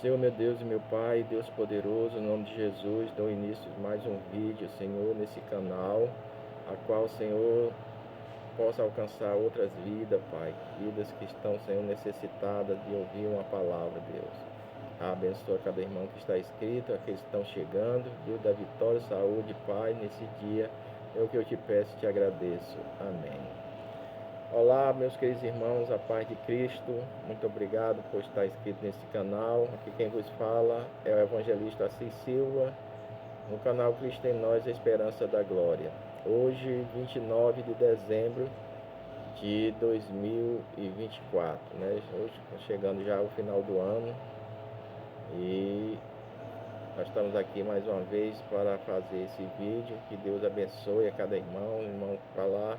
Senhor, meu Deus e meu Pai, Deus poderoso, em nome de Jesus, dou início a mais um vídeo, Senhor, nesse canal, a qual, Senhor, possa alcançar outras vidas, Pai, vidas que estão, Senhor, necessitadas de ouvir uma palavra, Deus. Abençoa cada irmão que está inscrito, aqueles que estão chegando, Deus da vitória, saúde, Pai, nesse dia, é o que eu te peço e te agradeço. Amém. Olá, meus queridos irmãos, a paz de Cristo, muito obrigado por estar inscrito nesse canal. Aqui quem vos fala é o evangelista Assis Silva, no canal Cristo em Nós, a Esperança da Glória. Hoje, 29 de dezembro de 2024, né? Hoje chegando já ao final do ano e nós estamos aqui mais uma vez para fazer esse vídeo. Que Deus abençoe a cada irmão para lá.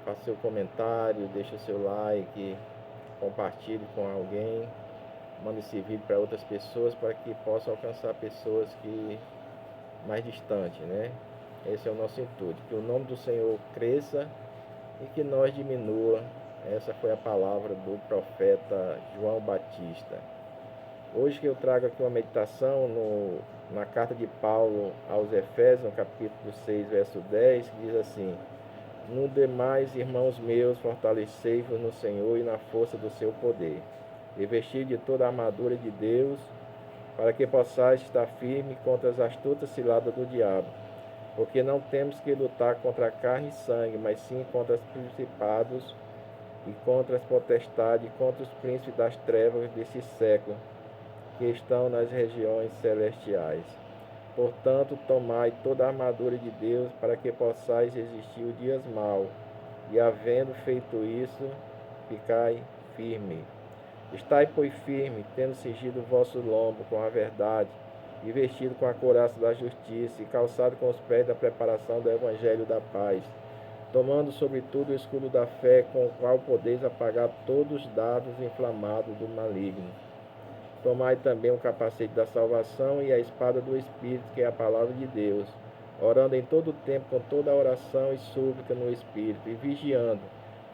Faça seu comentário, deixe o seu like, compartilhe com alguém, mande esse vídeo para outras pessoas para que possa alcançar pessoas que mais distantes, né? Esse é o nosso intuito, que o nome do Senhor cresça e que nós diminua. Essa foi a palavra do profeta João Batista. Hoje que eu trago aqui uma meditação na carta de Paulo aos Efésios, no capítulo 6, verso 10, que diz assim: no demais, irmãos meus, fortalecei-vos no Senhor e na força do seu poder. Revestir de toda a armadura de Deus, para que possais estar firme contra as astutas ciladas do diabo. Porque não temos que lutar contra carne e sangue, mas sim contra os principados e contra as potestades, e contra os príncipes das trevas desse século, que estão nas regiões celestiais. Portanto, tomai toda a armadura de Deus, para que possais resistir os dias maus, e havendo feito isso, ficai firme. Estai, pois, firme, tendo cingido o vosso lombo com a verdade, e vestido com a couraça da justiça, e calçado com os pés da preparação do evangelho da paz, tomando sobretudo o escudo da fé, com o qual podeis apagar todos os dardos inflamados do maligno. Tomai também o capacete da salvação e a espada do Espírito, que é a palavra de Deus, orando em todo o tempo com toda a oração e súplica no Espírito, e vigiando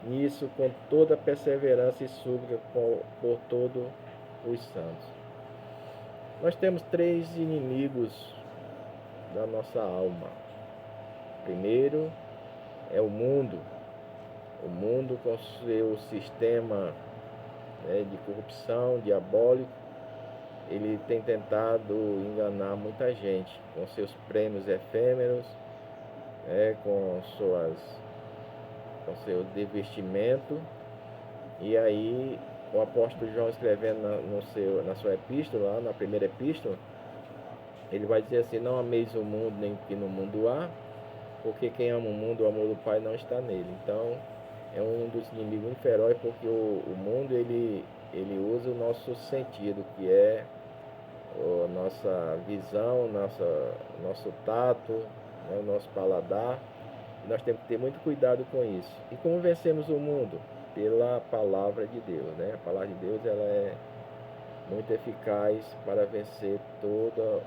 nisso com toda perseverança e súplica por todos os santos. Nós temos três inimigos da nossa alma. Primeiro é o mundo com seu sistema, de corrupção diabólico. Ele tem tentado enganar muita gente com seus prêmios efêmeros, com seu divertimento. E aí o apóstolo João, escrevendo na sua epístola, lá na primeira epístola, ele vai dizer assim: não ameis o mundo nem o que no mundo há, porque quem ama o mundo, o amor do Pai não está nele. Então é um dos inimigos muito feroz, porque o mundo ele usa o nosso sentido, que é a nossa visão, nosso tato, né, o nosso paladar. Nós temos que ter muito cuidado com isso. E como vencemos o mundo? Pela palavra de Deus, né? A palavra de Deus, ela é muito eficaz para vencer toda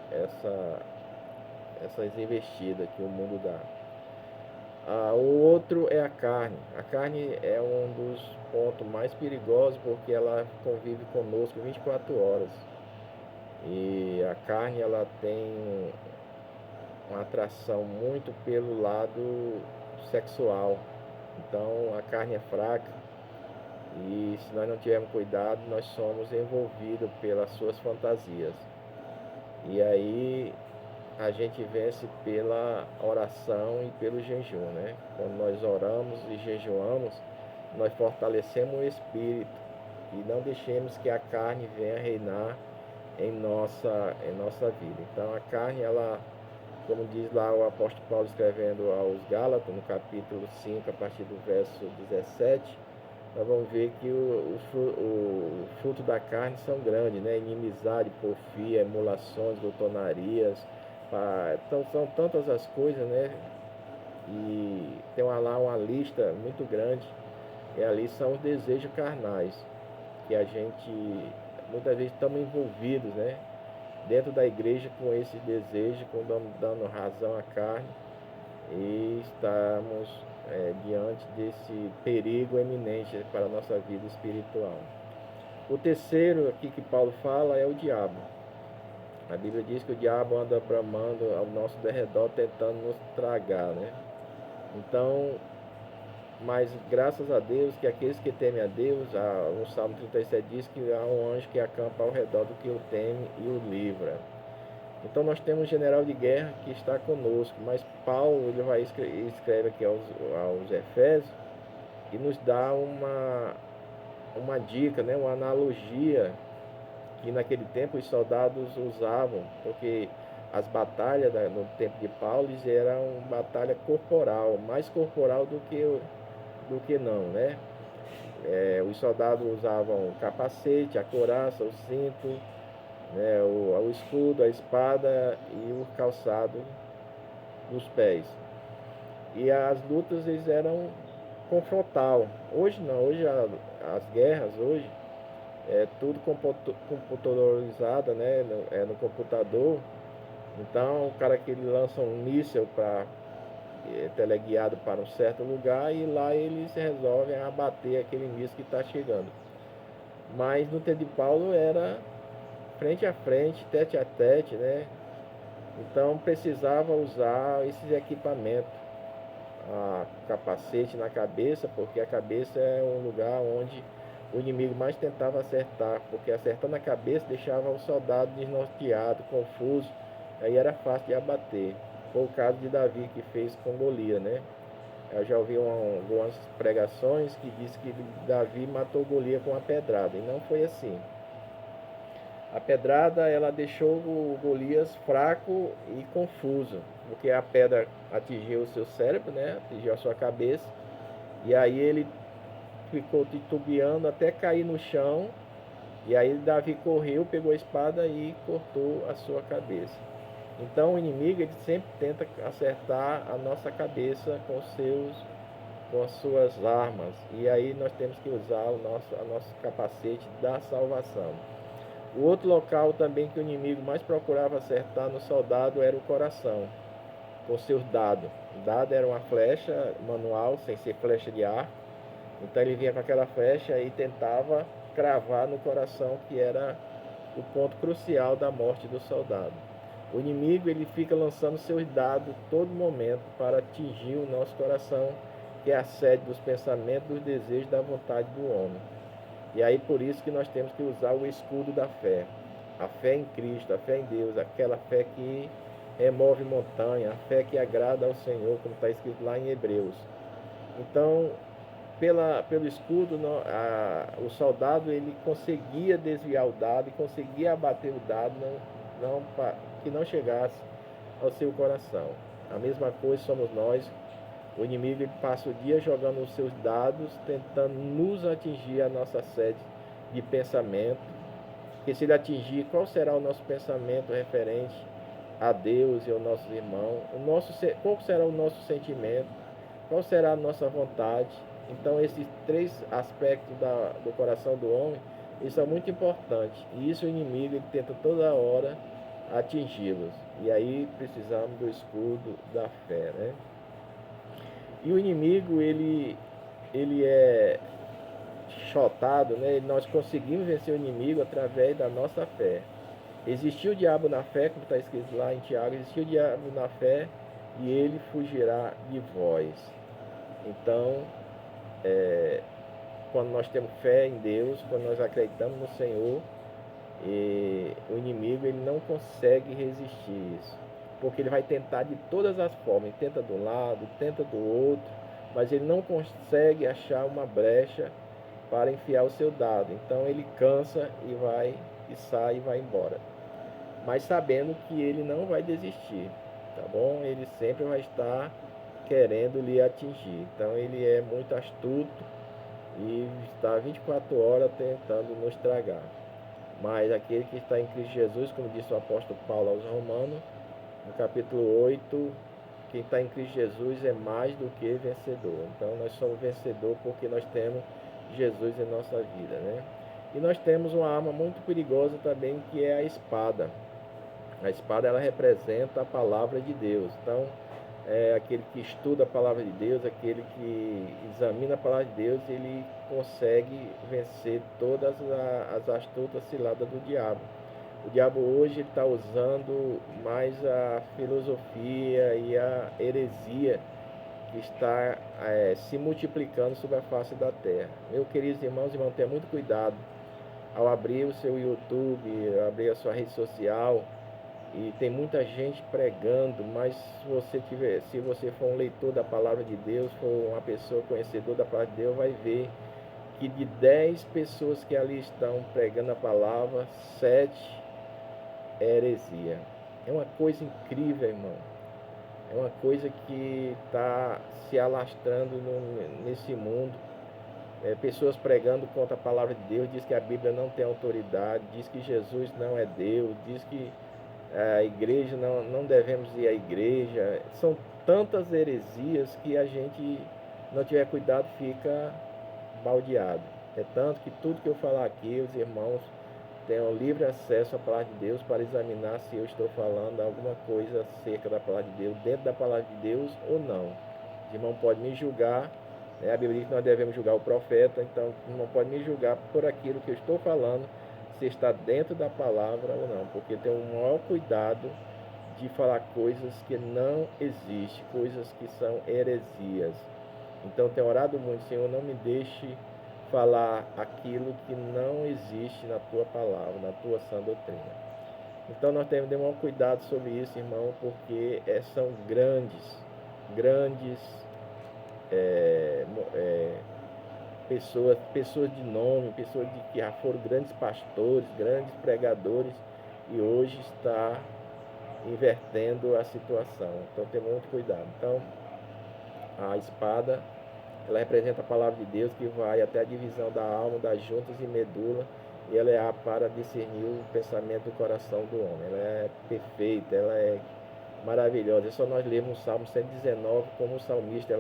essas investidas que o mundo dá. O outro é a carne. A carne é um dos pontos mais perigosos, porque ela convive conosco 24 horas. E a carne, ela tem uma atração muito pelo lado sexual. Então a carne é fraca, e se nós não tivermos cuidado, nós somos envolvidos pelas suas fantasias. E aí a gente vence pela oração e pelo jejum, né? Quando nós oramos e jejuamos, nós fortalecemos o espírito e não deixemos que a carne venha reinar em nossa vida. Então a carne, ela, como diz lá o apóstolo Paulo escrevendo aos Gálatas, no capítulo 5, a partir do verso 17, nós vamos ver que o fruto da carne são grandes, né? Inimizade, porfia, emulações, glutonarias. Então são tantas as coisas, né? E tem lá uma lista muito grande, e ali são os desejos carnais, que a gente muitas vezes estamos envolvidos, né, dentro da igreja com esses desejos, dando razão à carne, e estamos diante desse perigo eminente para a nossa vida espiritual. O terceiro aqui que Paulo fala é o diabo. A Bíblia diz que o diabo anda bramando ao nosso derredor tentando nos tragar, né? Então, mas graças a Deus que aqueles que temem a Deus, o Salmo 37 diz que há um anjo que acampa ao redor do que o teme e o livra. Então nós temos um general de guerra que está conosco, mas Paulo ele vai escreve aqui aos Efésios e nos dá uma dica, né, uma analogia que naquele tempo os soldados usavam, porque as batalhas no tempo de Paulo eram batalha corporal, mais corporal do que não, né? Os soldados usavam o capacete, a couraça, o cinto, né, o escudo, a espada e o calçado nos pés. E as lutas eram confrontal. Hoje não, hoje as guerras hoje é tudo computadorizado, né? No computador. Então o cara que ele lança um míssil para teleguiado para um certo lugar e lá eles resolvem abater aquele míssil que está chegando. Mas no tempo de Paulo era frente a frente, tete a tete, né? Então precisava usar esses equipamentos, capacete na cabeça, porque a cabeça é um lugar onde o inimigo mais tentava acertar, porque acertando a cabeça deixava o soldado desnorteado, confuso, aí era fácil de abater. Foi o caso de Davi que fez com Golias, né? Eu já ouvi algumas pregações que diz que Davi matou Golias com uma pedrada, e não foi assim. A pedrada ela deixou o Golias fraco e confuso, porque a pedra atingiu o seu cérebro, né? Atingiu a sua cabeça, e aí ele ficou titubeando até cair no chão, e aí Davi correu, pegou a espada e cortou a sua cabeça. Então o inimigo ele sempre tenta acertar a nossa cabeça com as suas armas, e aí nós temos que usar o nosso capacete da salvação. O outro local também que o inimigo mais procurava acertar no soldado era o coração, com seus dados. O dado era uma flecha manual, sem ser flecha de ar. Então ele vinha com aquela flecha e tentava cravar no coração, que era o ponto crucial da morte do soldado. O inimigo ele fica lançando seus dados todo momento para atingir o nosso coração, que é a sede dos pensamentos, dos desejos, da vontade do homem. E aí por isso que nós temos que usar o escudo da fé. A fé em Cristo, a fé em Deus, aquela fé que remove montanha, a fé que agrada ao Senhor, como está escrito lá em Hebreus. Então, pelo escudo, o soldado ele conseguia desviar o dado e conseguia abater o dado que não chegasse ao seu coração. A mesma coisa somos nós. O inimigo ele passa o dia jogando os seus dados, tentando nos atingir a nossa sede de pensamento. Porque se ele atingir, qual será o nosso pensamento referente a Deus e aos nossos irmãos? Qual será o nosso sentimento? Qual será a nossa vontade? Então esses três aspectos do coração do homem, eles são muito importantes. E isso o inimigo ele tenta toda hora atingi-los. E aí precisamos do escudo da fé, né? E o inimigo, ele é chotado, né? Nós conseguimos vencer o inimigo através da nossa fé. Existiu o diabo na fé, como está escrito lá em Tiago, existiu o diabo na fé e ele fugirá de vós. Então, quando nós temos fé em Deus, quando nós acreditamos no Senhor, o inimigo ele não consegue resistir isso, porque ele vai tentar de todas as formas, ele tenta de um lado, tenta do outro, mas ele não consegue achar uma brecha para enfiar o seu dado. Então ele cansa e sai e vai embora, mas sabendo que ele não vai desistir, tá bom? Ele sempre vai estar querendo lhe atingir. Então ele é muito astuto e está 24 horas tentando nos tragar. Mas aquele que está em Cristo Jesus, como disse o apóstolo Paulo aos Romanos, no capítulo 8, quem está em Cristo Jesus é mais do que vencedor. Então nós somos vencedor porque nós temos Jesus em nossa vida, né? E nós temos uma arma muito perigosa também, que é a espada. A espada ela representa a palavra de Deus. Então aquele que estuda a palavra de Deus, aquele que examina a palavra de Deus, ele consegue vencer todas as astutas ciladas do diabo. O diabo hoje está usando mais a filosofia e a heresia que está se multiplicando sobre a face da terra. Meus queridos irmãos, tenha muito cuidado ao abrir o seu YouTube, abrir a sua rede social, e tem muita gente pregando, mas se você for um leitor da palavra de Deus, for uma pessoa conhecedora da palavra de Deus, vai ver que de 10 pessoas que ali estão pregando a palavra, 7 é heresia. É uma coisa incrível, irmão. É uma coisa que está se alastrando nesse mundo. Pessoas pregando contra a palavra de Deus, diz que a Bíblia não tem autoridade, diz que Jesus não é Deus, diz que a igreja não devemos ir à igreja. São tantas heresias que a gente não tiver cuidado fica baldeado. É tanto que tudo que eu falar aqui, os irmãos tenham livre acesso à palavra de Deus para examinar se eu estou falando alguma coisa acerca da palavra de Deus, dentro da palavra de Deus ou não. O irmão pode me julgar, a Bíblia diz que nós devemos julgar o profeta, então o irmão pode me julgar por aquilo que eu estou falando, se está dentro da palavra ou não, porque tem o maior cuidado de falar coisas que não existem, coisas que são heresias. Então tenho orado muito, Senhor, não me deixe falar aquilo que não existe na tua palavra, na tua sã doutrina. Então nós temos de ter um cuidado sobre isso, irmão, porque são grandes pessoas de nome, pessoas que já foram grandes pastores, grandes pregadores, e hoje está invertendo a situação. Então tem muito cuidado. Então a espada, ela representa a palavra de Deus que vai até a divisão da alma, das juntas e medula, e ela é para discernir o pensamento do coração do homem. Ela é perfeita, ela é maravilhosa. É só nós lermos o Salmo 119, como o salmista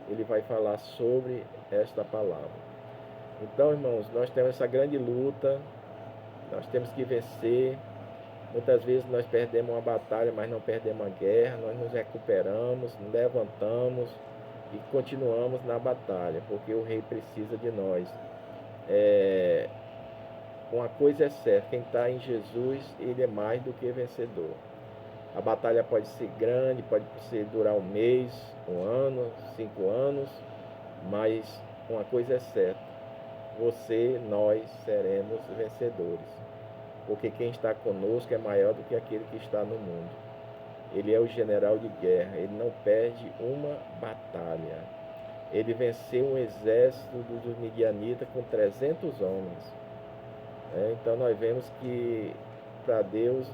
ele vai falar sobre esta palavra. Então, irmãos, nós temos essa grande luta, nós temos que vencer. Muitas vezes nós perdemos uma batalha, mas não perdemos a guerra. Nós nos recuperamos, nos levantamos e continuamos na batalha, porque o rei precisa de nós. Uma coisa é certa, quem está em Jesus, ele é mais do que vencedor. A batalha pode ser grande, pode durar um mês, um ano, 5 anos, mas uma coisa é certa, nós seremos vencedores, porque quem está conosco é maior do que aquele que está no mundo. Ele é o general de guerra, ele não perde uma batalha. Ele venceu um exército dos midianitas com 300 homens. Então nós vemos que para Deus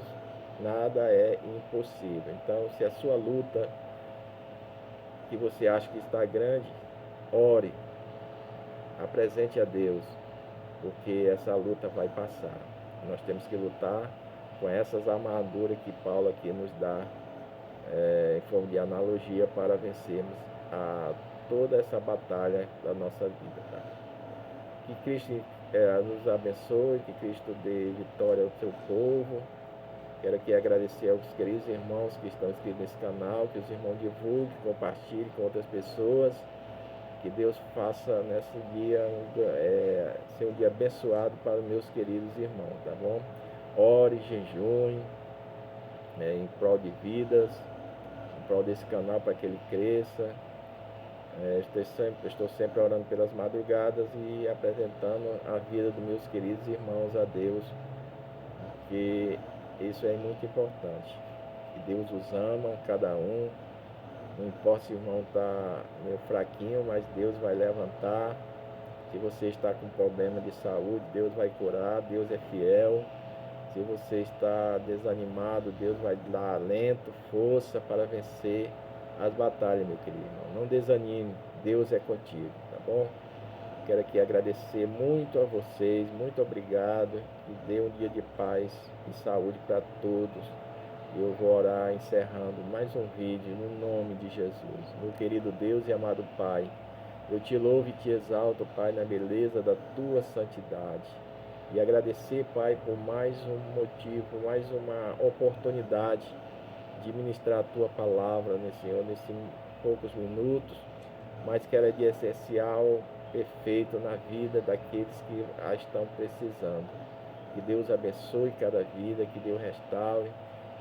nada é impossível. Então, se a sua luta, que você acha que está grande, ore, apresente a Deus, porque essa luta vai passar. Nós temos que lutar com essas armaduras que Paulo aqui nos dá em forma de analogia para vencermos toda essa batalha da nossa vida. Tá? Que Cristo nos abençoe, que Cristo dê vitória ao seu povo. Quero aqui agradecer aos queridos irmãos que estão inscritos nesse canal, que os irmãos divulguem, compartilhem com outras pessoas. Que Deus faça nesse dia ser um dia abençoado para os meus queridos irmãos, tá bom? Ore, jejue, em prol de vidas, em prol desse canal para que ele cresça. Estou sempre orando pelas madrugadas e apresentando a vida dos meus queridos irmãos a Deus, que isso é muito importante. Que Deus os ama, cada um. Não importa se o irmão está meio fraquinho, mas Deus vai levantar. Se você está com problema de saúde, Deus vai curar, Deus é fiel. Se você está desanimado, Deus vai dar alento, força para vencer as batalhas, meu querido irmão. Não desanime, Deus é contigo, tá bom? Quero aqui agradecer muito a vocês, muito obrigado. Que dê um dia de paz e saúde para todos. Eu vou orar encerrando mais um vídeo no nome de Jesus. Meu querido Deus e amado Pai, eu te louvo e te exalto, Pai, na beleza da tua santidade. E agradecer, Pai, por mais um motivo, mais uma oportunidade de ministrar a tua palavra, Senhor, nesses poucos minutos, mas que ela é de essencial efeito na vida daqueles que a estão precisando. Que Deus abençoe cada vida, que Deus restaure,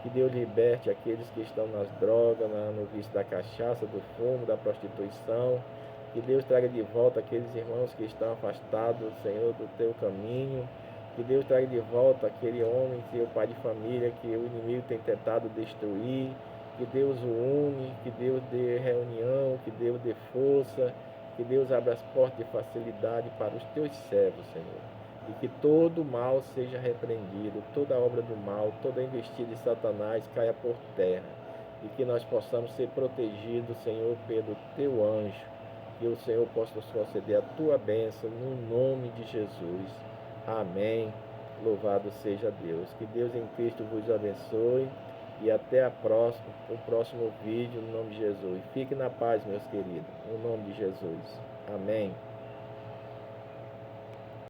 que Deus liberte aqueles que estão nas drogas, no vício da cachaça, do fumo, da prostituição. Que Deus traga de volta aqueles irmãos que estão afastados, Senhor, do teu caminho. Que Deus traga de volta aquele homem, seu pai de família, que o inimigo tem tentado destruir. Que Deus o une, que Deus dê reunião, que Deus dê força, que Deus abra as portas de facilidade para os teus servos, Senhor. E que todo mal seja repreendido, toda obra do mal, toda investida de Satanás caia por terra. E que nós possamos ser protegidos, Senhor, pelo teu anjo. Que o Senhor possa nos conceder a tua bênção no nome de Jesus. Amém. Louvado seja Deus. Que Deus em Cristo vos abençoe. E até o próximo vídeo, no nome de Jesus. Fique na paz, meus queridos, no nome de Jesus. Amém.